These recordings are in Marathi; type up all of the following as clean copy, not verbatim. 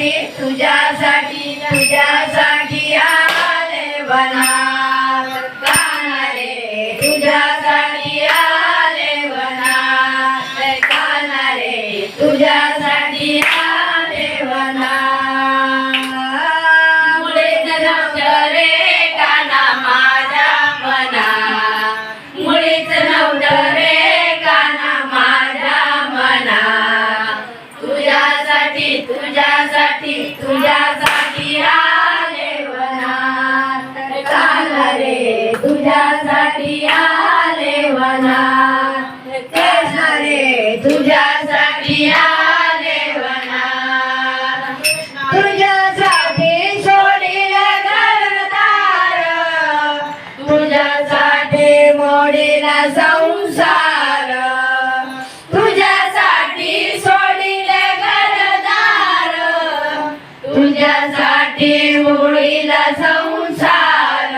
तुझ्यासाठी तुझ्यासाठी तुझ्यासाठी आले वनात कान्हा रे तुझ्यासाठी आले वनात कान्हा रे तुझ्यासाठी आले वनात मुळीच नव्हतं रे कान्हा माझ्या मनात मुळीच नव्हतं रे कान्हा माझ्या मनात तुझ्यासाठी तुझ्यासाठी तुझ्यासाठी आले वनात कान्हा रे तुझ्यासाठी आले वनात कान्हा रे तुझ्यासाठी आले वनात तुझ्यासाठी सोडील घरदार तुझ्यासाठी मोडील संसार तुझ्यासाठी सोडील घरदार तुझ्यासाठी मोडील संसार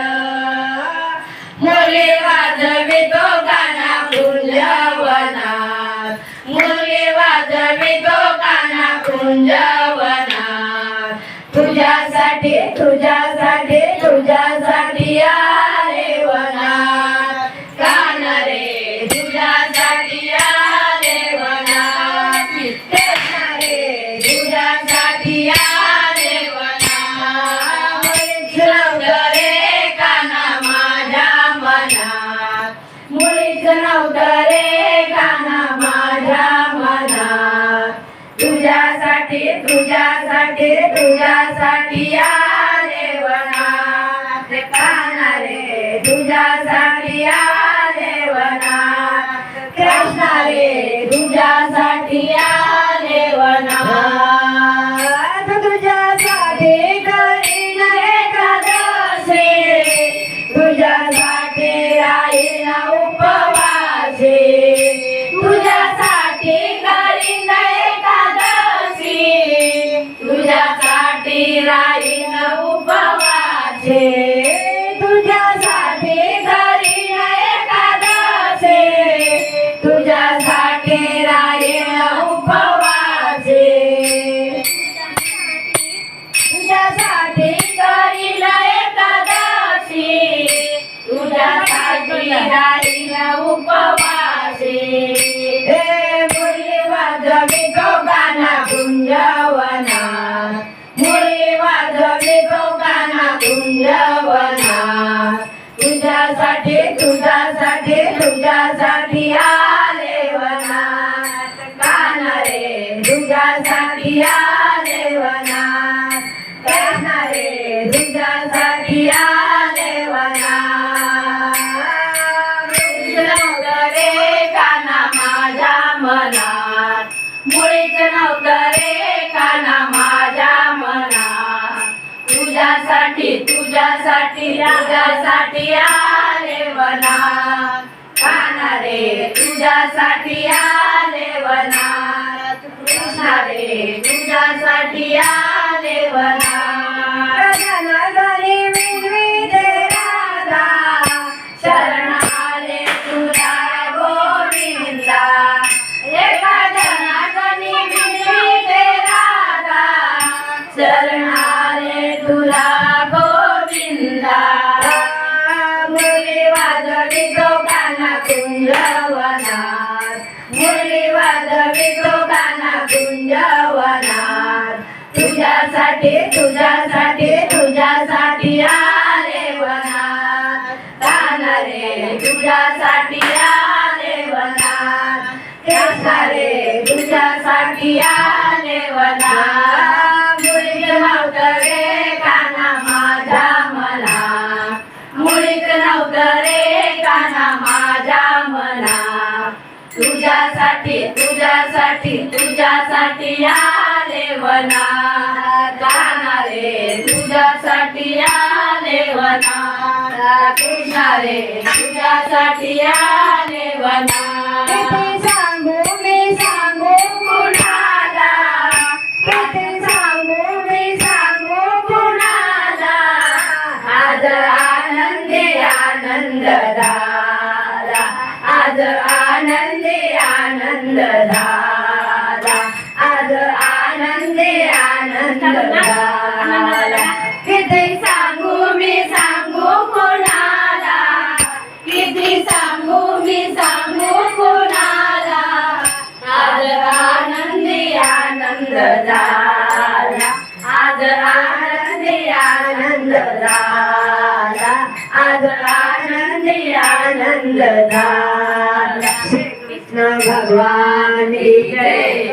मुरली वाजवितो कान्हा कुंजवनात मुरली वाजवितो कान्हा कुंजवनात तुझ्यासाठी तुझ्यासाठी तुझ्यासाठी आले वनात कान्हा रे तुझ्यासाठी आले वनात कान्हा रे तुझ्यासाठी आले वनात मुळीच नव्हतं रे कान्हा माझ्या मनात मुळीच नव्हतं रे कान्हा माझ्या मनात तुझ्यासाठी तुझ्यासाठी तुझ्यासाठी आले वनात कान्हा रे तुझ्यासाठी आले वनात कृष्णा रे तुझ्यासाठी आले वनात तुझ्यासाठी करीन एकादशी तुझ्यासाठी राहीन उपवासी तुझ्यासाठी करीन एकादशी तुझ्यासाठी राहीन उपवासी तुझ्यासाठी करीन एकादशी तुझ्यासाठी राहीन उपवासी तुझ्यासाठी करीन एकादशी तुझ्यासाठी राहीन उपवासी हे मुरली वाजवितो कान्हा कुंजवनात मुरली वाजवितो कान्हा कुंजवनात तुझ्यासाठी तुझ्यासाठी तुझ्यासाठी आले वनात कान्हा रे तुझ्यासाठी आले वनात कान्हा रे तुझ्यासाठी आले वनात मुळीच नव्हतं रे कान्हा माझ्या मनात मुळीच नव्हतं रे कान्हा माझ्या मनात तुझ्यासाठी तुझ्यासाठी तुझ्यासाठी आले वनात कान्हा रे तुझ्यासाठी आले वनात कृष्णा रे तुझ्यासाठी आले वनात जनगणी विनविते राधा शरण आले तुला गोविंदा एका जनगणी विनविते राधा शरण आले तुला गोविंदा मुरली वाजवितो कान्हा कुंजवनात मुरली वाजवितो कान्हा कुंजवनात तुझ्यासाठी तुझ्यासाठी तुझ्यासाठी आले वनात कान्हा रे तुझ्यासाठी आले वनात कृष्णा रे तुझ्यासाठी आले वनात मुळीच नव्हतं रे कान्हा माझ्या मनात मुळीच नव्हतं रे कान्हा माझ्या मनात तुझ्यासाठी तुझ्यासाठी तुझ्यासाठी आले वनात कान्हा रे तुझ्यासाठी आले वनात कृष्णा रे तुझ्यासाठी आले वनात किती सांगू मी सांगू कुणाला किती सांगू मी सांगू कुणाला आज आनंदी आनंद झाला आज आनंदी आनंद झाला आज आनंदी आनंद झाला किती सांगू मी सांगू कोणाला किती सांगू मी सांगू कोणाला आज आनंदी आनंद झाला आज आनंदी आनंद झाला आज आनंदी आनंद झाला कृष्ण भगवान की जय